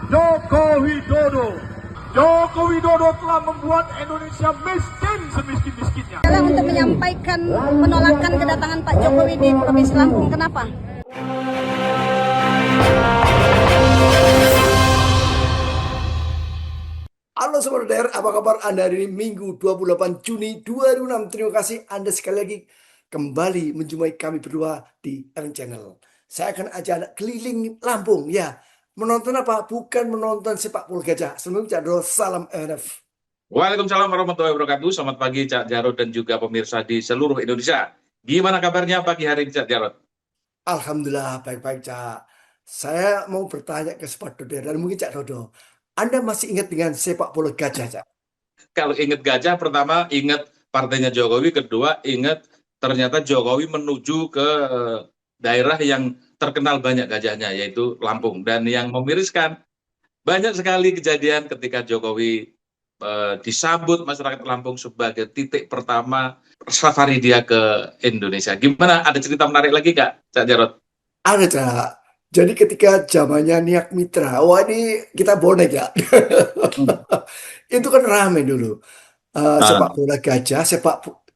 Joko Widodo. Joko Widodo telah membuat Indonesia miskin semiskin-miskinnya. Adalah untuk menyampaikan penolakan kedatangan Pak Jokowi di Provinsi Lampung. Kenapa? Halo Sobat LDR, apa kabar Anda hari ini Minggu 28 Juni 2006. Terima kasih Anda sekali lagi kembali menjumpai kami berdua di LN Channel. Saya akan ajak Anda keliling Lampung, ya. Menonton apa? Bukan menonton sepak bola gajah. Sebelumnya salam NF. Waalaikumsalam warahmatullahi wabarakatuh. Selamat pagi Cak Jarod dan juga pemirsa di seluruh Indonesia. Gimana kabarnya pagi hari ini Cak Jarod? Alhamdulillah baik-baik Cak. Saya mau bertanya ke Sobat LDR dan mungkin Cak Dodo. Anda masih ingat dengan sepak bola gajah Cak? Kalau ingat gajah, pertama ingat partainya Jokowi, kedua ingat ternyata Jokowi menuju ke daerah yang terkenal banyak gajahnya, yaitu Lampung. Dan yang memiriskan, banyak sekali kejadian ketika Jokowi disambut masyarakat Lampung sebagai titik pertama safari dia ke Indonesia. Gimana? Ada cerita menarik lagi Kak Jarod? Ada Cak. Jadi ketika zamannya Niak Mitra, wah ini kita bonek ya. Itu kan rame dulu. Sepak bola gajah,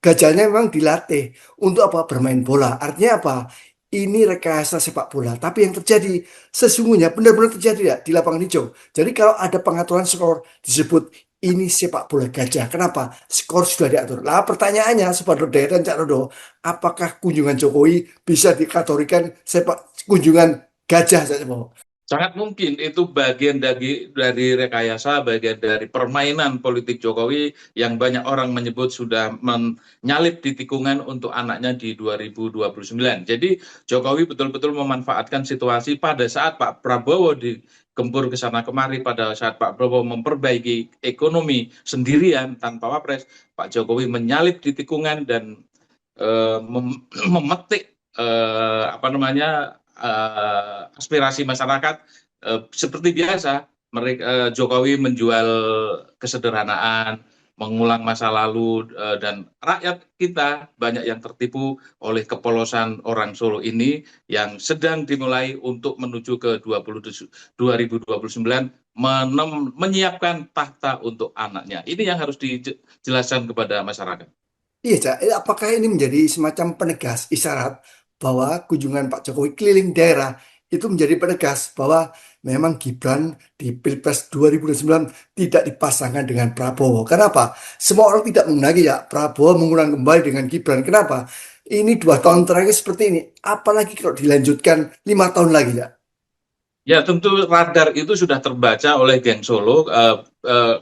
gajahnya memang dilatih untuk apa? Bermain bola. Artinya apa? Ini rekayasa sepak bola. Tapi yang terjadi sesungguhnya benar-benar terjadi ya di lapangan hijau. Jadi kalau ada pengaturan skor disebut ini sepak bola gajah. Kenapa? Skor sudah diatur. Lah pertanyaannya Sobat Rodo dan Cak Rodo, apakah kunjungan Jokowi bisa dikategorikan kunjungan gajah saja mau? Sangat mungkin itu bagian dari rekayasa, bagian dari permainan politik Jokowi yang banyak orang menyebut sudah menyalip di tikungan untuk anaknya di 2029. Jadi Jokowi betul-betul memanfaatkan situasi pada saat Pak Prabowo digempur ke sana kemari, pada saat Pak Prabowo memperbaiki ekonomi sendirian tanpa wapres, Pak Jokowi menyalip di tikungan dan memetik aspirasi masyarakat. Seperti biasa Jokowi menjual kesederhanaan, mengulang masa lalu, dan rakyat kita banyak yang tertipu oleh kepolosan orang Solo ini yang sedang dimulai untuk menuju ke 2029 menyiapkan tahta untuk anaknya. Ini yang harus dijelaskan kepada masyarakat. Iya, Cak. Apakah ini menjadi semacam penegas isyarat bahwa kunjungan Pak Jokowi keliling daerah itu menjadi penegas bahwa memang Gibran di Pilpres 2009 tidak dipasangkan dengan Prabowo. Kenapa? Semua orang tidak mengenali ya Prabowo mengulang kembali dengan Gibran. Kenapa? Ini 2 tahun terakhir seperti ini. Apalagi kalau dilanjutkan 5 tahun lagi ya. Ya, tentu radar itu sudah terbaca oleh geng Solo.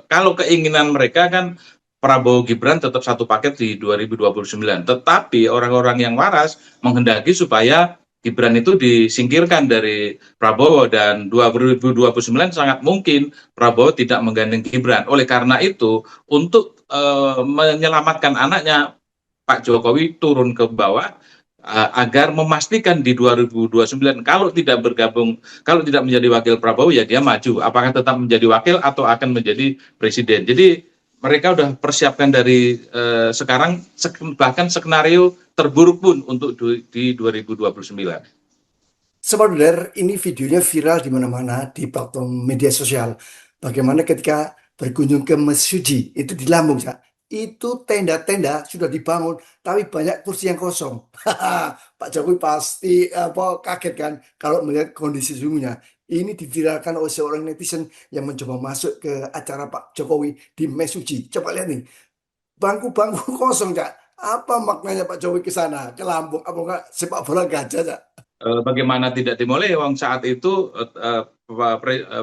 Kalau keinginan mereka kan Prabowo Gibran tetap satu paket di 2029. Tetapi orang-orang yang waras menghendaki supaya Gibran itu disingkirkan dari Prabowo, dan 2029 sangat mungkin Prabowo tidak menggandeng Gibran. Oleh karena itu, untuk menyelamatkan anaknya, Pak Jokowi turun ke bawah agar memastikan di 2029 kalau tidak bergabung, kalau tidak menjadi wakil Prabowo, ya dia maju. Apakah tetap menjadi wakil atau akan menjadi presiden. Jadi mereka sudah persiapkan dari sekarang, bahkan skenario terburuk pun untuk di 2029. Sobat LDR, ini videonya viral di mana-mana di platform media sosial. Bagaimana ketika berkunjung ke Mesuji, itu di Lampung, Cak. Itu tenda-tenda sudah dibangun, tapi banyak kursi yang kosong. Pak Jokowi pasti kaget kan kalau melihat kondisi sesungguhnya. Ini diviralkan oleh seorang netizen yang mencoba masuk ke acara Pak Jokowi di Mesuji. Coba lihat nih, bangku-bangku kosong, Cak. Apa maknanya Pak Jokowi ke sana, ke Lampung? Apa enggak sepak bola gajah, Cak? Bagaimana tidak dimulai, Wong saat itu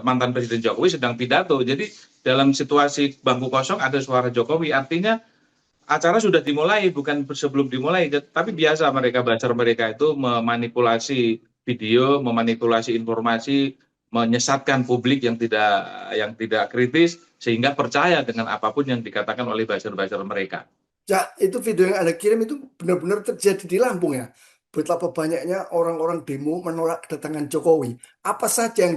mantan Presiden Jokowi sedang pidato. Jadi dalam situasi bangku kosong ada suara Jokowi, artinya acara sudah dimulai, bukan sebelum dimulai. Tapi biasa buzzer mereka itu memanipulasi video, memanipulasi informasi, menyesatkan publik yang tidak kritis, sehingga percaya dengan apapun yang dikatakan oleh buzzer mereka. Ya, itu video yang Anda kirim itu benar-benar terjadi di Lampung ya. Betapa banyaknya orang-orang demo menolak kedatangan Jokowi. Apa saja yang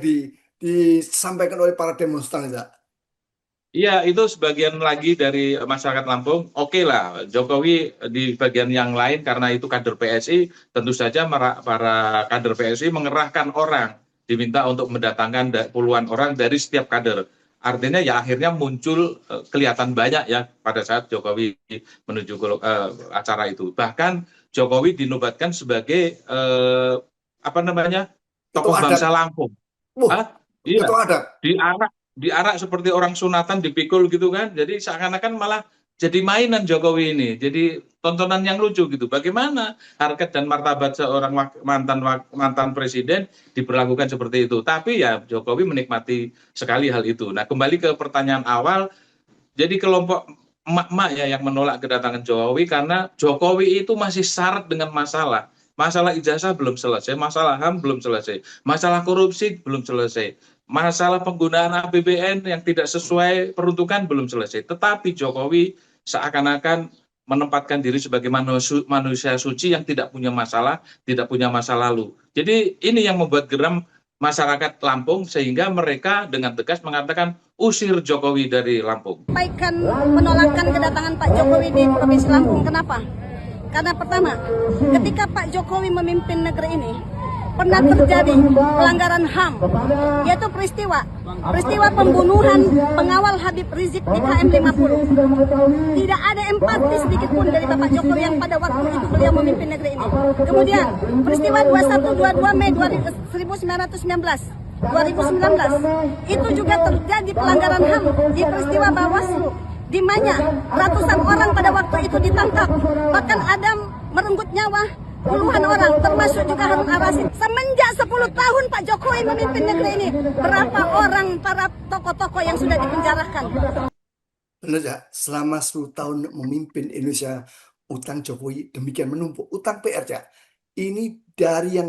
disampaikan oleh para demonstran, ya? Iya, itu sebagian lagi dari masyarakat Lampung. Oke lah, Jokowi di bagian yang lain karena itu kader PSI, tentu saja para kader PSI mengerahkan orang diminta untuk mendatangkan puluhan orang dari setiap kader. Artinya ya akhirnya muncul kelihatan banyak ya pada saat Jokowi menuju acara itu. Bahkan Jokowi dinobatkan sebagai tokoh Ketua adat. bangsa Lampung. Wah, Iya, ketua adat. diarak seperti orang sunatan dipikul gitu kan. Jadi seakan-akan malah jadi mainan Jokowi ini. Jadi tontonan yang lucu gitu. Bagaimana harkat dan martabat seorang mantan presiden diperlakukan seperti itu. Tapi ya Jokowi menikmati sekali hal itu. Nah, kembali ke pertanyaan awal, jadi kelompok emak-emak ya yang menolak kedatangan Jokowi karena Jokowi itu masih syarat dengan masalah. Masalah ijazah belum selesai, masalah HAM belum selesai, masalah korupsi belum selesai, masalah penggunaan APBN yang tidak sesuai peruntukan belum selesai. Tetapi Jokowi seakan-akan menempatkan diri sebagai manusia suci yang tidak punya masalah, tidak punya masa lalu. Jadi ini yang membuat geram masyarakat Lampung sehingga mereka dengan tegas mengatakan usir Jokowi dari Lampung. Sampaikan penolakan kedatangan Pak Jokowi di Provinsi Lampung. Kenapa? Karena pertama, ketika Pak Jokowi memimpin negeri ini, pernah terjadi pelanggaran HAM, yaitu peristiwa pembunuhan pengawal Habib Rizik di KM 50. Tidak ada empati sedikit pun dari Bapak Jokowi yang pada waktu itu beliau memimpin negeri ini. Kemudian peristiwa 21-22 Mei 2019 itu juga terjadi pelanggaran HAM di peristiwa Bawaslu, di mana ratusan orang pada waktu itu ditangkap, bahkan ada merenggut nyawa puluhan orang, termasuk juga Harun Ar-Rasyid. Semenjak 10 tahun Pak Jokowi memimpin negeri ini, berapa orang para tokoh-tokoh yang sudah dipenjarakan? Benar ya, selama 10 tahun memimpin Indonesia, utang Jokowi demikian menumpuk. Utang PR ya. Ini dari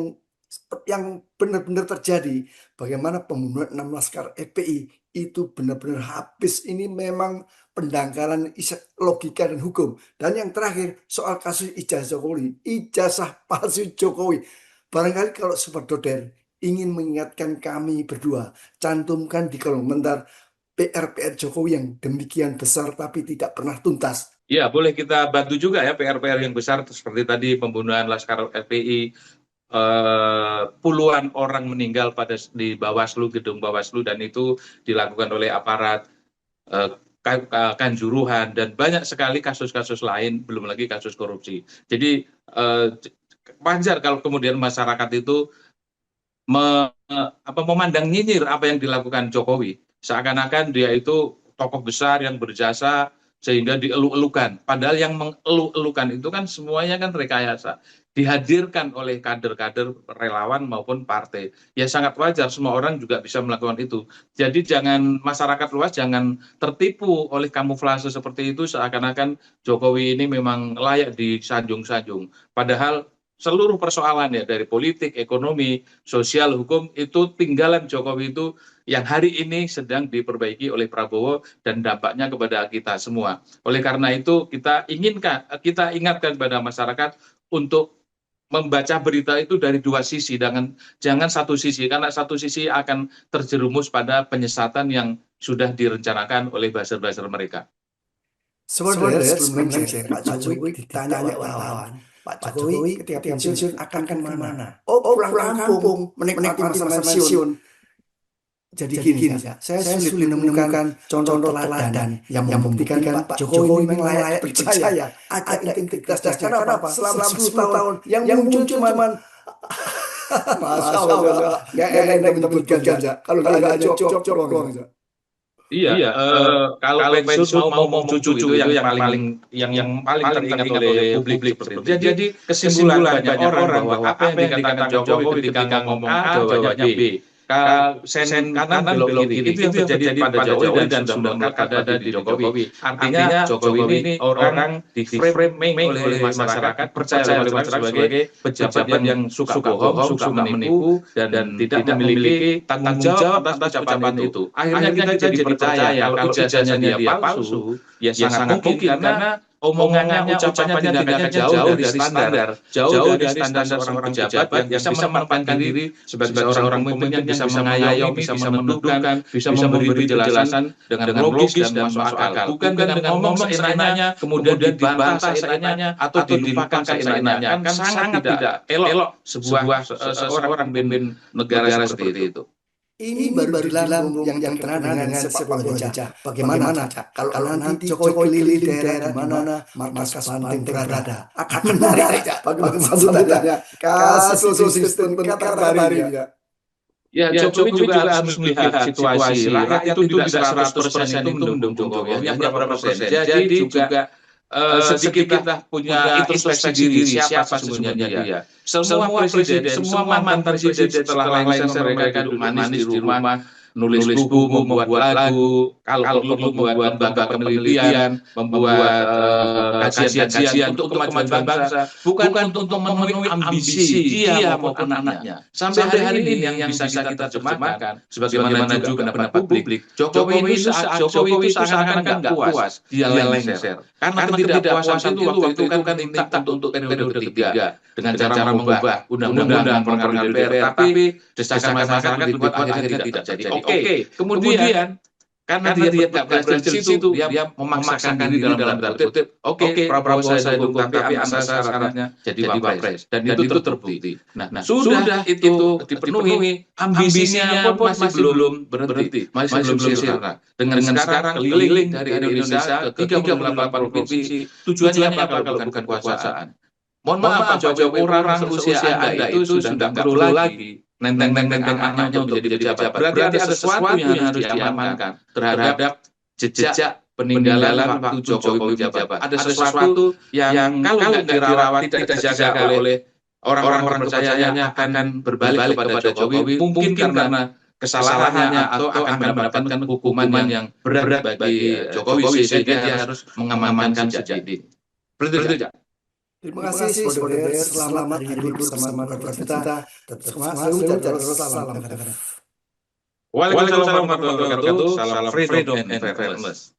yang benar-benar terjadi. Bagaimana pembunuhan 6 laskar FPI itu benar-benar habis. Ini memang pendangkalan logika dan hukum. Dan yang terakhir soal kasus ijazah Jokowi, ijazah palsu Jokowi. Barangkali kalau Sobat Doder ingin mengingatkan kami berdua, cantumkan di kolom komentar PR-PR Jokowi yang demikian besar tapi tidak pernah tuntas. Ya, boleh kita bantu juga ya PR-PR yang besar seperti tadi pembunuhan laskar FPI, puluhan orang meninggal di Bawaslu, gedung Bawaslu, dan itu dilakukan oleh aparat Kanjuruhan, dan banyak sekali kasus-kasus lain, belum lagi kasus korupsi. Jadi wajar kalau kemudian masyarakat itu memandang nyinyir apa yang dilakukan Jokowi, seakan-akan dia itu tokoh besar yang berjasa sehingga dielu-elukan. Padahal yang mengelu-elukan itu kan semuanya kan rekayasa, dihadirkan oleh kader-kader relawan maupun partai. Ya sangat wajar, semua orang juga bisa melakukan itu. Jadi masyarakat luas jangan tertipu oleh kamuflase seperti itu, seakan-akan Jokowi ini memang layak disanjung-sanjung. Padahal seluruh persoalan ya dari politik, ekonomi, sosial, hukum itu tinggalan Jokowi itu yang hari ini sedang diperbaiki oleh Prabowo dan dampaknya kepada kita semua. Oleh karena itu kita ingatkan kepada masyarakat untuk membaca berita itu dari dua sisi, jangan satu sisi, karena satu sisi akan terjerumus pada penyesatan yang sudah direncanakan oleh buzzer-buzzer mereka. Sebenarnya sebelum Pak Jokowi ditanya wartawan, Pak Jokowi ketika pensiun akan kemana? Oh, pulang kampung, menikmati masa pensiun. Jadi gini ya, saya sulit menemukan contoh teladan yang membuktikan Pak Jokowi memang layak percaya. Ada integritas dasar apa? Selama 10 tahun yang muncul cuma masalah. Gak enak menyebutkan saja. Kalau nggak cocok doang. Iya, kalau pensiun mau cucu itu yang paling teringat oleh publik seperti itu. Jadi kesimpulan banyak orang bahwa apa yang dikatakan Jokowi ketika ngomong A, jawabannya B. Sen kanan belok kiri, itu yang terjadi pada Jokowi dan sudah ada di Jokowi. Artinya Jokowi ini orang di framing oleh masyarakat, percaya oleh masyarakat sebagai pejabat yang suka bohong, suka menipu, dan tidak memiliki tanggung jawab atas ucapan itu. Akhirnya kita jadi percaya kalau ijazahnya dia palsu, ya sangat mungkin karena omongannya, ucapannya, tindakannya jauh dari standar seorang pejabat yang bisa menempatkan diri sebagai seorang pemimpin yang bisa mengayomi, bisa meneduhkan, bisa memberi penjelasan dengan logis dan masuk akal. Bukan dengan ngomong seenaknya, kemudian dibantah seenaknya, atau dilupakan seenaknya. Kan sangat tidak elok seorang pemimpin negara seperti itu. Ini baru dilambung yang terkenal dengan sepak bola gajah. Bagaimana, Cak? Kalau nanti Jokowi keliling daerah di mana markas Banteng berada, akan menarik, Cak. Bagaimana sambutannya? Kasus sistem kabar-kabarnya. Ya, Jokowi juga harus melihat situasi. Rakyat itu tidak 100% itu mendukung Jokowi. Hanya berapa persen. Jadi juga sedikit lah punya introspeksi diri siapa sesungguhnya dia. Semua presiden, semua mantan presiden setelah lengser mereka duduk manis di rumah, nulis buku, membuat lagu, kalau perlu membuat lembaga penelitian, membuat kajian-kajian untuk kemajuan bangsa, bukan untuk memenuhi ambisi dia maupun anaknya. Sampai hari ini yang bisa kita terjemahkan, sebagaimana juga pendapat publik, Jokowi itu seakan-akan nggak puas, dia lengser. Karena ketidakpuasan itu waktu itu kan minta untuk periode ketiga dengan cara mengubah undang-undang mempengaruhi DPR, tapi desakan masyarakat dibuat akhirnya tidak jadi. Oke, kemudian karena dia nggak berhasil di situ, dia memaksakan diri dalam tanda kutip. Oke, Prabowo saya dukung, tapi anak saya sekarangnya jadi wapres, dan itu terbukti. Nah, sudah itu dipenuhi, ambisinya pun masih belum berhenti, masih belum sirna. Dengan sekarang keliling dari Indonesia ke 38 provinsi, tujuannya apa kalau bukan kekuasaan? Mohon maaf, Pak Jokowi, orang usia Anda itu sudah nggak perlu lagi nenteng-nenteng anaknya untuk jadi pejabat. Berarti ada sesuatu yang harus diamankan terhadap jejak peninggalan waktu Jokowi menjabat. Ada sesuatu yang kalau nggak dirawat, tidak dijaga oleh orang-orang percayanya akan berbalik kepada Jokowi. Mungkin karena kesalahannya atau akan mendapatkan hukuman yang berat bagi Jokowi, sehingga dia harus mengamankan jejak ini. Betul tidak? Terima kasih, saudara. Selamat hari libur bersama keluarga kita. Tetap salam. Waalaikumsalam warahmatullahi wabarakatuh. Salam freedom and fairness.